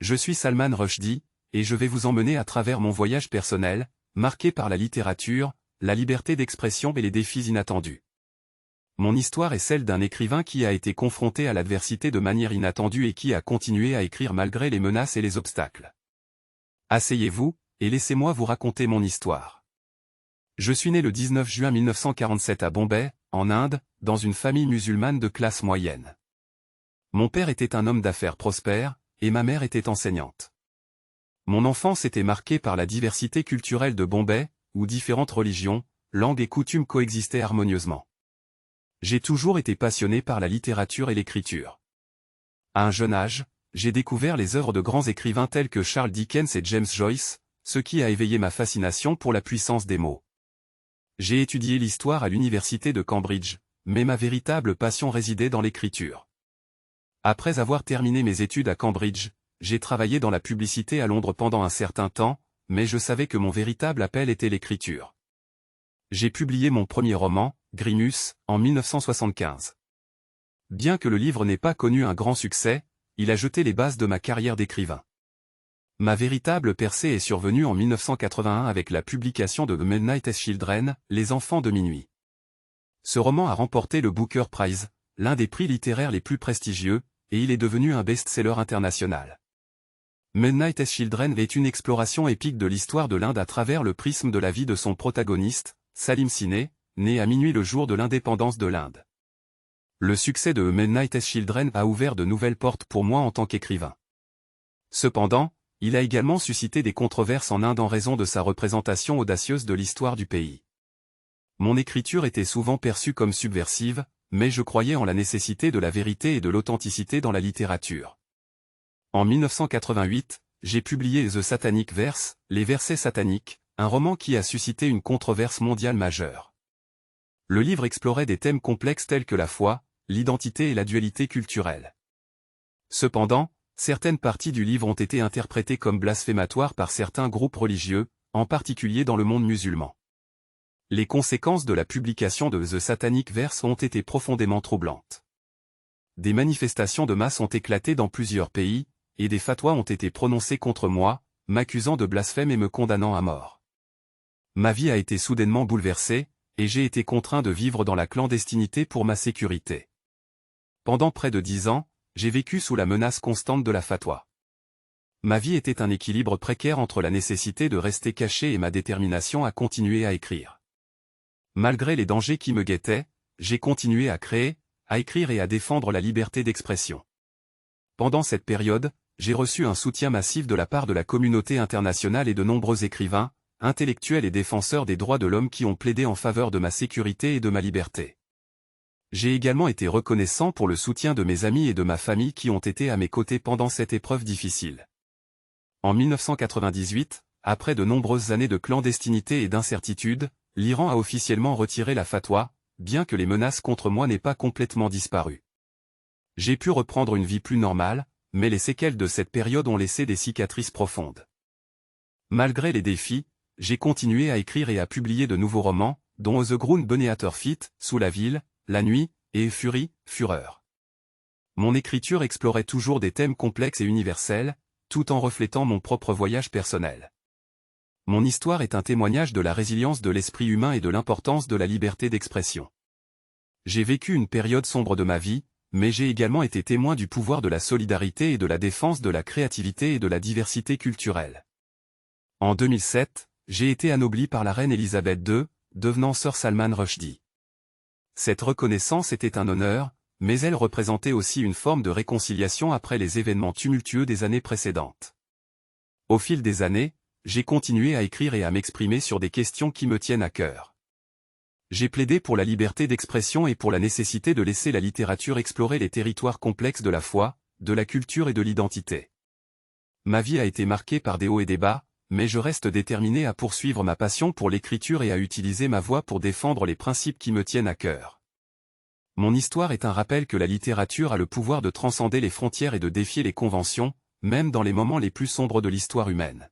Je suis Salman Rushdie, et je vais vous emmener à travers mon voyage personnel, marqué par la littérature, la liberté d'expression et les défis inattendus. Mon histoire est celle d'un écrivain qui a été confronté à l'adversité de manière inattendue et qui a continué à écrire malgré les menaces et les obstacles. Asseyez-vous, et laissez-moi vous raconter mon histoire. Je suis né le 19 juin 1947 à Bombay, en Inde, dans une famille musulmane de classe moyenne. Mon père était un homme d'affaires prospère, et ma mère était enseignante. Mon enfance était marquée par la diversité culturelle de Bombay, où différentes religions, langues et coutumes coexistaient harmonieusement. J'ai toujours été passionné par la littérature et l'écriture. À un jeune âge, j'ai découvert les œuvres de grands écrivains tels que Charles Dickens et James Joyce, ce qui a éveillé ma fascination pour la puissance des mots. J'ai étudié l'histoire à l'université de Cambridge, mais ma véritable passion résidait dans l'écriture. Après avoir terminé mes études à Cambridge, j'ai travaillé dans la publicité à Londres pendant un certain temps, mais je savais que mon véritable appel était l'écriture. J'ai publié mon premier roman, Grimus, en 1975. Bien que le livre n'ait pas connu un grand succès, il a jeté les bases de ma carrière d'écrivain. Ma véritable percée est survenue en 1981 avec la publication de The Midnight Children, Les enfants de minuit. Ce roman a remporté le Booker Prize, l'un des prix littéraires les plus prestigieux, et il est devenu un best-seller international. Midnight Children est une exploration épique de l'histoire de l'Inde à travers le prisme de la vie de son protagoniste, Salim Sine, né à minuit le jour de l'indépendance de l'Inde. Le succès de Midnight Children a ouvert de nouvelles portes pour moi en tant qu'écrivain. Cependant, il a également suscité des controverses en Inde en raison de sa représentation audacieuse de l'histoire du pays. Mon écriture était souvent perçue comme subversive, mais je croyais en la nécessité de la vérité et de l'authenticité dans la littérature. En 1988, j'ai publié The Satanic Verse, Les versets sataniques, un roman qui a suscité une controverse mondiale majeure. Le livre explorait des thèmes complexes tels que la foi, l'identité et la dualité culturelle. Cependant, certaines parties du livre ont été interprétées comme blasphématoires par certains groupes religieux, en particulier dans le monde musulman. Les conséquences de la publication de The Satanic Verse ont été profondément troublantes. Des manifestations de masse ont éclaté dans plusieurs pays, et des fatwas ont été prononcés contre moi, m'accusant de blasphème et me condamnant à mort. Ma vie a été soudainement bouleversée, et j'ai été contraint de vivre dans la clandestinité pour ma sécurité. Pendant près de 10 ans, j'ai vécu sous la menace constante de la fatwa. Ma vie était un équilibre précaire entre la nécessité de rester caché et ma détermination à continuer à écrire. Malgré les dangers qui me guettaient, j'ai continué à créer, à écrire et à défendre la liberté d'expression. Pendant cette période, j'ai reçu un soutien massif de la part de la communauté internationale et de nombreux écrivains, intellectuels et défenseurs des droits de l'homme qui ont plaidé en faveur de ma sécurité et de ma liberté. J'ai également été reconnaissant pour le soutien de mes amis et de ma famille qui ont été à mes côtés pendant cette épreuve difficile. En 1998, après de nombreuses années de clandestinité et d'incertitude, l'Iran a officiellement retiré la fatwa, bien que les menaces contre moi n'aient pas complètement disparu. J'ai pu reprendre une vie plus normale, mais les séquelles de cette période ont laissé des cicatrices profondes. Malgré les défis, j'ai continué à écrire et à publier de nouveaux romans, dont The Ground Beneath Feet, Sous la ville, La nuit, et Fury, Fureur. Mon écriture explorait toujours des thèmes complexes et universels, tout en reflétant mon propre voyage personnel. Mon histoire est un témoignage de la résilience de l'esprit humain et de l'importance de la liberté d'expression. J'ai vécu une période sombre de ma vie, mais j'ai également été témoin du pouvoir de la solidarité et de la défense de la créativité et de la diversité culturelle. En 2007, j'ai été anobli par la reine Elisabeth II, devenant Sir Salman Rushdie. Cette reconnaissance était un honneur, mais elle représentait aussi une forme de réconciliation après les événements tumultueux des années précédentes. Au fil des années, j'ai continué à écrire et à m'exprimer sur des questions qui me tiennent à cœur. J'ai plaidé pour la liberté d'expression et pour la nécessité de laisser la littérature explorer les territoires complexes de la foi, de la culture et de l'identité. Ma vie a été marquée par des hauts et des bas, mais je reste déterminé à poursuivre ma passion pour l'écriture et à utiliser ma voix pour défendre les principes qui me tiennent à cœur. Mon histoire est un rappel que la littérature a le pouvoir de transcender les frontières et de défier les conventions, même dans les moments les plus sombres de l'histoire humaine.